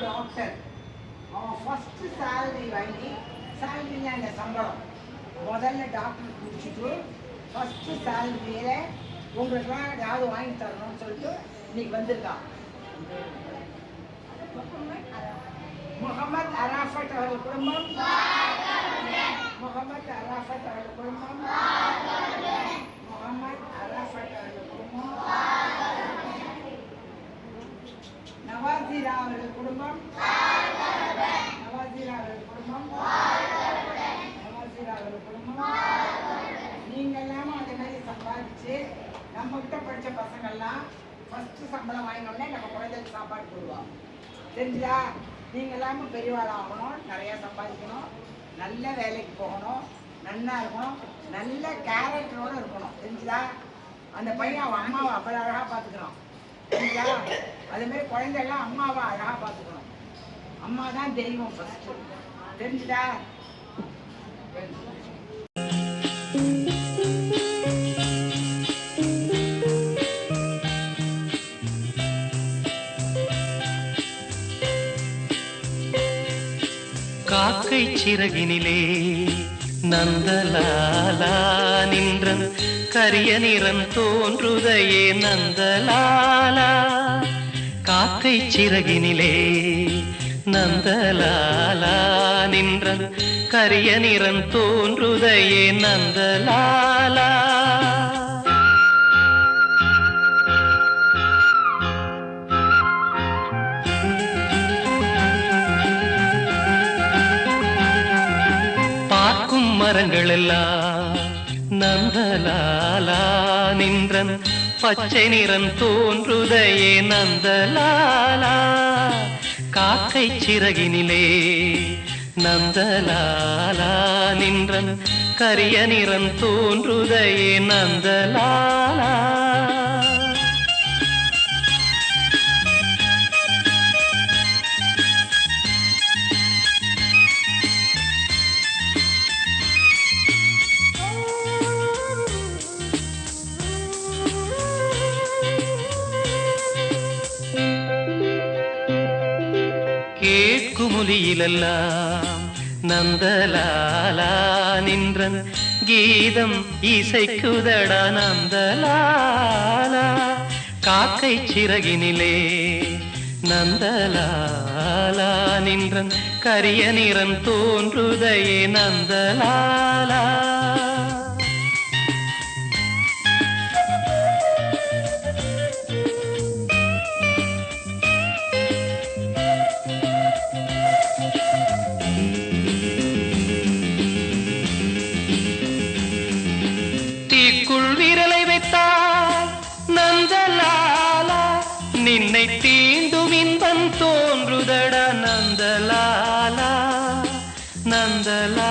Doctor. அவன் first salary வாங்கி, சேலரினா அந்த சம்பளம் முதல்ல டாக்டர் குடிச்சிட்டு ஃபர்ஸ்ட் சேலரியில உங்களுக்குலாம் ஏதாவது வாங்கி தரணும்னு சொல்லிட்டு இன்னைக்கு வந்திருக்கான். முகமது அராஃபத் அவர்கள் குடும்பம், முகமது அராஃபத் அவர்கள் குடும்பம், முகமது அராஃபத் அவர்கள் குடும்பம், நவாசிரா அவர்கள் குடும்பம், நவாசிரா அவர்கள் குடும்பம், நவாசிரா அவர்கள் குடும்பம். நீங்க எல்லாமும் அதே மாதிரி சம்பாதிச்சு நம்ம கிட்ட படிச்ச பசங்கள்லாம் ஃபர்ஸ்ட் சம்பளம் வாங்கினோடனே நம்ம குழந்தைக்கு சாப்பாடு போடுவோம். தெரிஞ்சுதா? நீங்க எல்லாமும் பெரியவாள் ஆகணும், நிறைய சம்பாதிக்கணும், நல்ல வேலைக்கு போகணும், நல்லா இருக்கணும், நல்ல கேரக்டரோட இருக்கணும். தெரிஞ்சுதா? அந்த பையன் அவன் அம்மாவை அவ்வளோ அழகா பார்த்துக்கிறான். தெரிஞ்சா? அதே மாதிரி குழந்தைலாம் அம்மாவை அழகா பார்த்துக்கணும். அம்மா தான் தெய்வம் ஃபர்ஸ்ட். தெரிஞ்சுதா? காக்கை சிறகினிலே நந்தலாலா நின்றன் கரிய நிறம் தோன்றுதையே நந்தலாலா. காக்கை சிறகினிலே நந்தலாலா நின்றன் கரிய நிறம் தோன்றுதையே நந்தலாலா. பார்க்கும் மரங்கள் எல்லாம் நந்தலாலா நின்றன் பச்சை நிறம் தோன்றுதையே நந்தலாலா. காக்கை சிறகினிலே நந்தலாலா நின்றன் கரிய நிறம் தோன்றுதையே நந்தலாலா. கேட்குமொழியிலெல்லாம் நந்தலாலா நின்றன் கீதம் இசைக்குதடா நந்தலாலா. காக்கை சிறகினிலே நந்தலாலா நின்றன் கரிய நிறம் தோன்றுதையே நந்தலாலா. தீக்குள் விரலை வைத்தால் நந்தலாலா நின்னை தீண்டும் இன்பம் தோன்றுதடா நந்தலாலா நந்தலாலா.